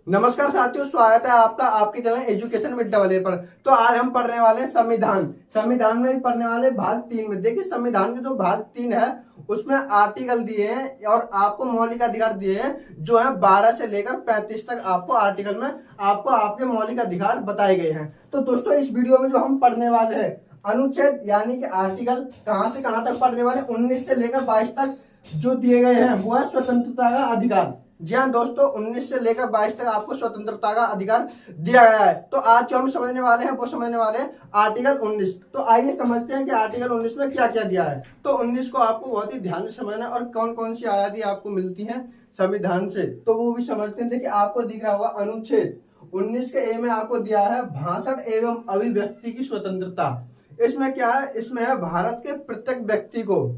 नमस्कार साथियों, स्वागत है आपका आपके channel education with double A पर। तो आज हम पढ़ने वाले हैं संविधान। संविधान में भी पढ़ने वाले भाग 3 में। देखिए, संविधान के जो भाग 3 है उसमें आर्टिकल दिए हैं और आपको मौलिक अधिकार दिए हैं जो है 12 से लेकर 35 तक। आपको आर्टिकल में आपको आपके मौलिक अधिकार बताए गए हैं। तो दोस्तों, इस वीडियो में जो हम पढ़ने वाले हैं अनुच्छेद यानी कि आर्टिकल कहां से कहां तक पढ़ने वाले, 19 से लेकर 22 तक जो दिए गए हैं वो है स्वतंत्रता का अधिकार। जी हाँ दोस्तों, 19 से लेकर 22 तक आपको स्वतंत्रता का अधिकार दिया गया है। तो आज जो हम समझने वाले हैं वो समझने वाले हैं आर्टिकल 19। तो आइए समझते हैं कि आर्टिकल 19 में क्या क्या दिया है। तो 19 को आपको बहुत ही ध्यान से समझना है और कौन कौन सी आजादी आपको मिलती है संविधान से, तो वो भी समझते हैं। देखिए, आपको दिख रहा होगा अनुच्छेद 19 के ए में आपको दिया है भाषण एवं अभिव्यक्ति की स्वतंत्रता। इसमें क्या है? इसमें है भारत के प्रत्येक व्यक्ति को,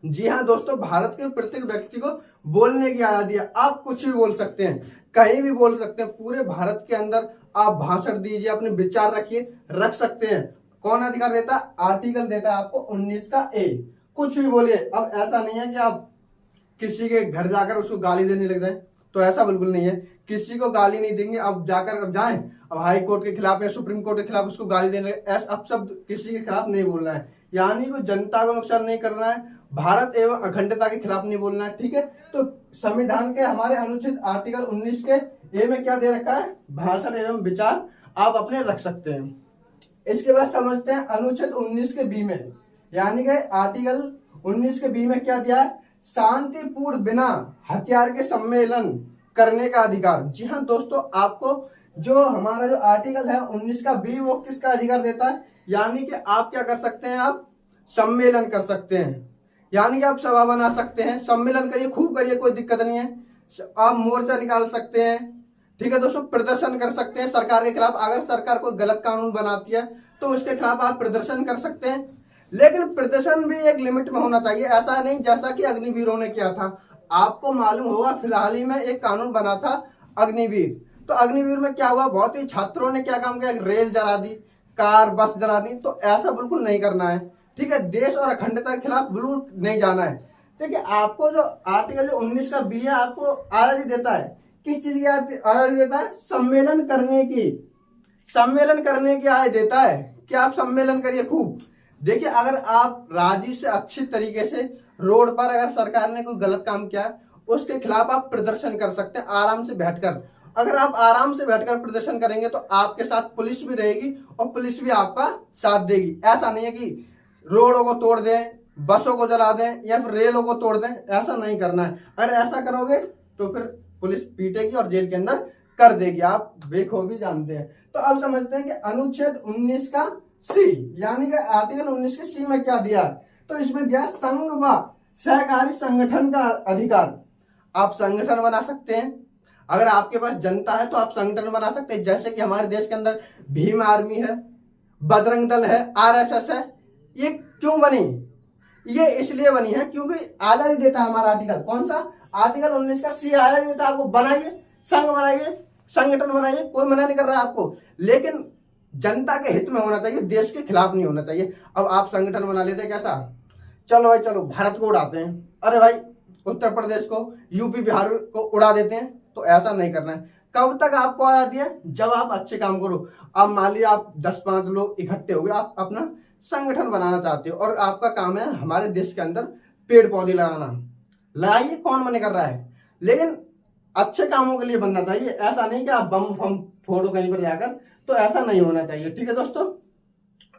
जी हाँ दोस्तों, भारत के प्रत्येक व्यक्ति को बोलने की आजादी है। आप कुछ भी बोल सकते हैं, कहीं भी बोल सकते हैं। पूरे भारत के अंदर आप भाषण दीजिए, अपने विचार रखिए, रख सकते हैं। कौन अधिकार देता है? आर्टिकल देता है आपको 19 का ए। कुछ भी बोलिए। अब ऐसा नहीं है कि आप किसी के घर जाकर उसको गाली देने लग जाए, तो ऐसा बिल्कुल नहीं है। किसी को गाली नहीं देंगे। अब जाकर अब जाएं, अब हाई कोर्ट के खिलाफ या सुप्रीम कोर्ट के खिलाफ उसको गाली देने, ऐसा अब सब किसी के खिलाफ नहीं बोलना है। यानी को जनता को नुकसान नहीं करना है, भारत एवं अखंडता के खिलाफ नहीं बोलना है। ठीक है, तो संविधान के हमारे अनुच्छेद आर्टिकल 19 के ए में क्या दे रखा है? भाषण एवं विचार आप अपने रख सकते हैं। इसके बाद समझते हैं अनुच्छेद 19 के बी में, यानी कि आर्टिकल 19 के बी में क्या दिया है? शांतिपूर्ण बिना हथियार के सम्मेलन करने का अधिकार। जी हाँ दोस्तों, आपको जो हमारा जो आर्टिकल है 19 का बी, वो किसका अधिकार देता है? यानी कि आप क्या कर सकते हैं? आप सम्मेलन कर सकते हैं, यानी कि आप सभा बना सकते हैं, सम्मेलन करिए, खूब करिए, कोई दिक्कत नहीं है। आप मोर्चा निकाल सकते हैं। ठीक है दोस्तों, प्रदर्शन कर सकते हैं सरकार के खिलाफ। अगर सरकार कोई गलत कानून बनाती है तो उसके खिलाफ आप प्रदर्शन कर सकते हैं, लेकिन प्रदर्शन भी एक लिमिट में होना चाहिए। ऐसा नहीं जैसा कि अग्निवीरों ने किया था। आपको मालूम होगा, फिलहाल ही में एक कानून बना था अग्निवीर। तो अग्निवीर में क्या हुआ? बहुत ही छात्रों ने क्या काम किया? रेल जला दी, कार बस जला दी। तो ऐसा बिल्कुल नहीं करना है। ठीक है, देश और अखंडता के खिलाफ बिल्कुल नहीं जाना है। देखिए, आपको जो आर्टिकल 19 का बी है आपको आजादी देता है। किस चीज की आजादी देता है? सम्मेलन करने की। सम्मेलन करने की आजादी देता है कि आप सम्मेलन करिए खूब। देखिए, अगर आप राजी से अच्छी तरीके से रोड पर अगर सरकार ने कोई गलत काम किया उसके खिलाफ आप प्रदर्शन कर सकते हैं आराम से बैठकर। अगर आप आराम से बैठकर प्रदर्शन करेंगे तो आपके साथ पुलिस भी रहेगी और पुलिस भी आपका साथ देगी। ऐसा नहीं है कि रोडों को तोड़ दें, बसों को जला दें या फिर रेलों को तोड़ दें। ऐसा नहीं करना है। अगर ऐसा करोगे तो फिर पुलिस पीटेगी और जेल के अंदर कर देगी। आप बेखूबी जानते हैं। तो अब समझते हैं कि अनुच्छेद 19 का सी, यानी कि आर्टिकल 19 के सी में क्या दिया है? तो इसमें दिया संघ व सहकारी संगठन का अधिकार। आप संगठन बना सकते हैं। अगर आपके पास जनता है तो आप संगठन बना सकते हैं। जैसे कि हमारे देश के अंदर भीम आर्मी है, बजरंग दल है, आरएसएस है। ये क्यों बनी? ये इसलिए बनी है क्योंकि आजादी देता है हमारा आर्टिकल। कौन सा? आर्टिकल 19 का सी आजादी देता है आपको। बनाइए, संघ बनाइए, संगठन बनाइए, कोई मना नहीं कर रहा है आपको, लेकिन जनता के हित में होना चाहिए, देश के खिलाफ नहीं होना चाहिए। अब आप संगठन बना लेते हैं, कैसा? चलो भाई, चलो भारत को उड़ाते हैं, अरे भाई उत्तर प्रदेश को, यूपी बिहार को उड़ा देते हैं। तो ऐसा नहीं करना है। कब तक आपको आजादी है? जब आप अच्छे काम करो। अब मान लीजिए आप 10-5 लोग इकट्ठे हो गए, आप अपना संगठन बनाना चाहते हो और आपका काम है हमारे देश के अंदर पेड़ पौधे लगाना। लगाइए, कौन मना कर रहा है, लेकिन अच्छे कामों के लिए बनना चाहिए। ऐसा नहीं कि आप बम फम फोड़ो कहीं पर जाकर, तो ऐसा नहीं होना चाहिए। ठीक है दोस्तों,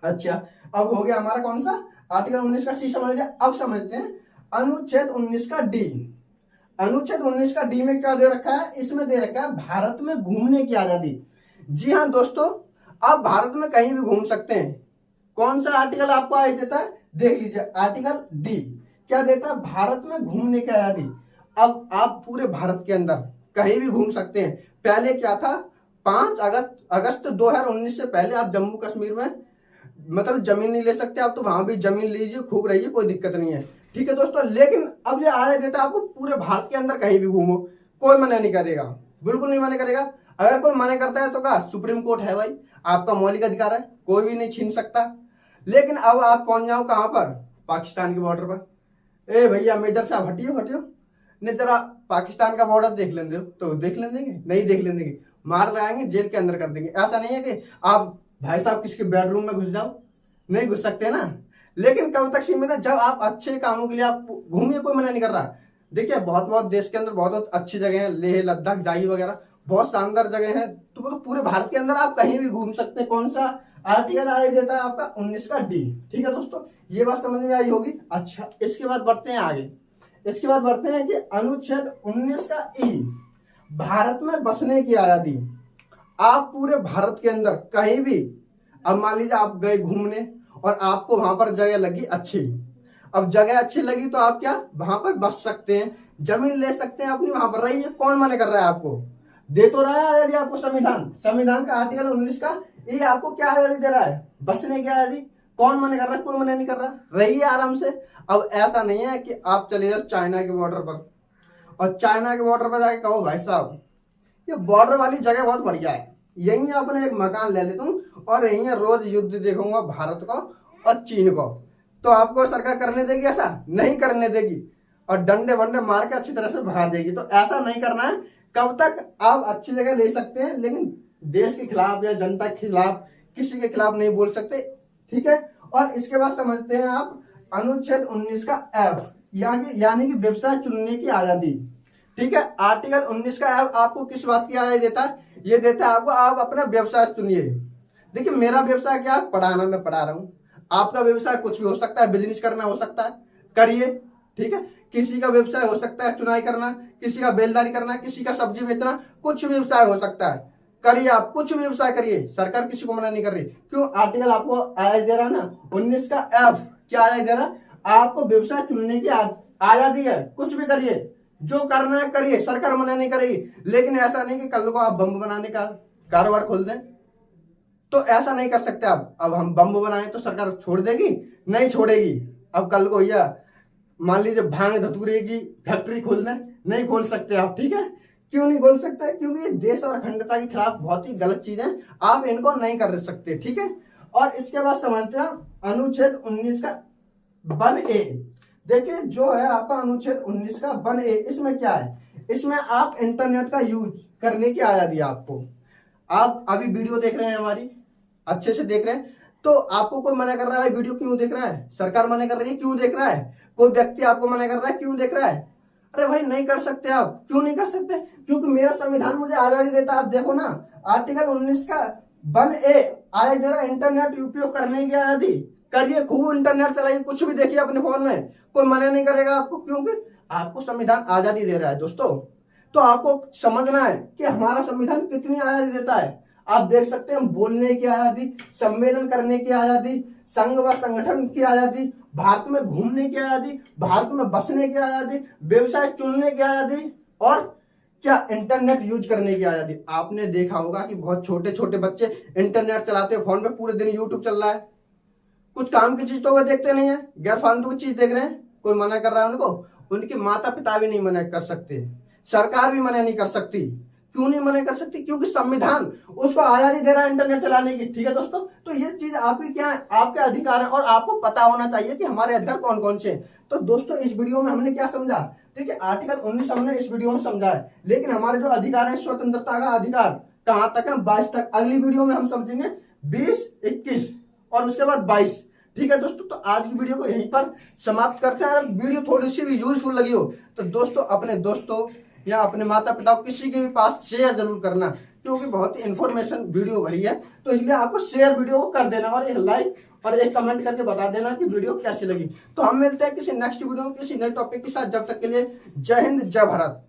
अच्छा, अब हो गया हमारा कौन सा? आर्टिकल 19 का सी समझ लिया। अब समझते हैं अनुच्छेद 19 का डी। अनुच्छेद 19 का डी में क्या दे रखा है? इसमें दे रखा है भारत में घूमने की आजादी। जी हाँ दोस्तों, आप भारत में कहीं भी घूम सकते हैं। कौन सा आर्टिकल आपको आजादी देता है? देख लीजिए, आर्टिकल डी क्या देता है? भारत में घूमने की आजादी। अब आप पूरे भारत के अंदर कहीं भी घूम सकते हैं। पहले क्या था? 5 अगस्त 2019 से पहले आप जम्मू कश्मीर में मतलब जमीन नहीं ले सकते। आप तो वहां भी जमीन लीजिए, खूब रहिए, कोई दिक्कत नहीं है। ठीक है दोस्तों, लेकिन अब ये आया देता है आपको पूरे भारत के अंदर कहीं भी घूमो, कोई मना नहीं करेगा, बिल्कुल नहीं मना करेगा। अगर कोई मना करता है तो कहा, सुप्रीम कोर्ट है भाई, आपका मौलिक अधिकार है, कोई भी नहीं छीन सकता। लेकिन अब आप पहुंच जाओ कहां पर? पाकिस्तान के बॉर्डर पर। ए भैया, मेजर साहब हटियो हटियो, नहीं जरा पाकिस्तान का बॉर्डर देख लेंगे तो देख लें देंगे, नहीं देख लें देंगे, मार लगाएंगे, जेल के अंदर कर देंगे। ऐसा नहीं है कि आप भाई साहब किसी के बेडरूम में घुस जाओ, नहीं घुस सकते ना। लेकिन कब तक सीमित है, जब आप अच्छे कामों के लिए आप घूमिए, कोई मना नहीं कर रहा। देखिए बहुत बहुत देश के अंदर बहुत बहुत अच्छी जगह है, लेह लद्दाख जाई वगैरह बहुत शानदार जगह है, तो वो तो पूरे भारत के अंदर आप कहीं भी घूम सकते हैं। कौन सा आर्टिकल आया देता है आपका 19 का डी। ठीक है दोस्तों, ये बात समझ में आई होगी। अच्छा इसके बाद बढ़ते हैं आगे, इसके बाद बढ़ते हैं कि अनुच्छेद 19 का ई, भारत में बसने की आजादी। आप पूरे भारत के अंदर कहीं भी, अब मान लीजिए आप गए घूमने और आपको वहां पर जगह लगी अच्छी, अब जगह अच्छी लगी तो आप क्या वहां पर बस सकते हैं, जमीन ले सकते हैं अपनी, वहां पर रहिए। कौन मना कर रहा है आपको, दे तो रहा है आजादी आपको संविधान। संविधान का आर्टिकल 19 का ये आपको क्या आजादी दे रहा है, बसने की आजादी। कौन मना कर रहा है, कोई मना नहीं कर रहा, रहिए आराम से। अब ऐसा नहीं है कि आप चले जाओ चाइना के बॉर्डर पर और चाइना के बॉर्डर पर जाके कहो भाई साहब ये बॉर्डर वाली जगह बहुत बढ़िया है, यहीं अपने एक मकान ले लेता हूँ और यहीं रोज युद्ध देखूंगा भारत को और चीन को, तो आपको सरकार करने देगी? ऐसा नहीं करने देगी और डंडे वंडे मार के अच्छी तरह से भगा देगी। तो ऐसा नहीं करना है। कब तक आप अच्छी जगह ले सकते हैं लेकिन देश के खिलाफ या जनता के खिलाफ किसी के खिलाफ नहीं बोल सकते। ठीक है, और इसके बाद समझते हैं आप अनुच्छेद 19 का एफ, यानी कि व्यवसाय चुनने की आजादी। ठीक है, आर्टिकल 19 का एफ आपको किस बात की आजादी देता है, ये देता है आपको आप अपना व्यवसाय चुनिए। देखिए मेरा व्यवसाय क्या, पढ़ाना, मैं पढ़ा रहा हूँ। आपका व्यवसाय कुछ भी हो सकता है, बिजनेस करना हो सकता है, करिए। ठीक है, किसी का व्यवसाय हो सकता है चुनाई करना, किसी का बेलदारी करना, किसी का सब्जी बेचना, कुछ भी व्यवसाय हो सकता है, करिए। आप कुछ भी व्यवसाय करिए, सरकार किसी को मना नहीं कर रही। क्यों, आर्टिकल आपको आजादी दे रहा है ना 19 का एफ, क्या आजादी दे रहा है आपको, व्यवसाय चुनने की आजादी है। कुछ भी करिए, जो करना है करिए, सरकार मना नहीं करेगी। लेकिन ऐसा नहीं कि कल को आप बम बनाने का कारोबार खोल दें, तो ऐसा नहीं कर सकते आप। अब हम बम बनाएं तो सरकार छोड़ देगी? नहीं छोड़ेगी। अब कल को या मान लीजिए भांग धतूरे की फैक्ट्री खोल दें, नहीं खोल सकते आप। ठीक है, क्यों नहीं खोल सकते, क्योंकि ये देश और अखंडता के खिलाफ बहुत ही गलत चीज है, आप इनको नहीं कर सकते। ठीक है, और इसके बाद समझते हैं अनुच्छेद 19 का 1A। देखिए जो है आपका अनुच्छेद 19 का 1A, इसमें क्या है, इसमें आप इंटरनेट का यूज करने की आजादी है आपको। आप अभी वीडियो देख रहे हैं हमारी, अच्छे से देख रहे हैं, तो आपको कोई मना कर रहा है वीडियो क्यों देख रहा है, सरकार मना कर रही है क्यों देख रहा है, कोई व्यक्ति आपको मना कर रहा है क्यों देख रहा है? अरे भाई नहीं कर सकते आप। क्यों नहीं कर सकते, क्योंकि मेरा संविधान मुझे आजादी देता है। आप देखो ना आर्टिकल 19 का 1A आजादी दे रहा है इंटरनेट उपयोग करने की आजादी। करिए, खूब इंटरनेट चलाइए, कुछ भी देखिए अपने फोन में, कोई मना नहीं करेगा आपको, क्योंकि आपको संविधान आजादी दे रहा है। दोस्तों तो आपको समझना है कि हमारा संविधान कितनी आजादी देता है। आप देख सकते हैं बोलने की आजादी, सम्मेलन करने की आजादी, संघ व संगठन की आजादी, भारत में घूमने की आजादी, भारत में बसने की आजादी, व्यवसाय चुनने की आजादी, और क्या इंटरनेट यूज करने की आजादी। आपने देखा होगा कि बहुत छोटे छोटे बच्चे इंटरनेट चलाते हैं, फोन में पूरे दिन यूट्यूब चल रहा है, कुछ काम की चीज तो वो देखते नहीं है, गैर फालतू की चीज देख रहे हैं। कोई मना कर रहा है उनको? उनके माता पिता भी नहीं मना कर सकते, सरकार भी मना नहीं कर सकती। क्यों नहीं मना कर सकती, क्योंकि संविधान उसको आजादी दे रहा है इंटरनेट चलाने की। ठीक है दोस्तों, तो ये चीज आपकी क्या है, आपके अधिकार है और आपको पता होना चाहिए कि हमारे अधिकार कौन कौन से। तो दोस्तों इस वीडियो में हमने क्या समझा, देखिए आर्टिकल 19 हमने इस वीडियो में समझा है, लेकिन हमारे जो अधिकार है स्वतंत्रता का अधिकार कहाँ तक है, 22 तक। अगली वीडियो में हम समझेंगे 20, 21 और उसके बाद 22। ठीक है दोस्तों, तो आज की वीडियो को यहीं पर समाप्त करते हैं। अगर वीडियो थोड़ी सी भी यूजफुल लगी हो तो दोस्तों अपने दोस्तों या अपने माता पिता किसी के भी पास शेयर जरूर करना, क्योंकि बहुत ही इंफॉर्मेशन वीडियो भरी है, तो इसलिए आपको शेयर वीडियो को कर देना और एक लाइक और एक कमेंट करके बता देना कि वीडियो कैसी लगी। तो हम मिलते हैं किसी नेक्स्ट वीडियो में किसी नए टॉपिक के साथ। जब तक के लिए जय हिंद, जय भारत।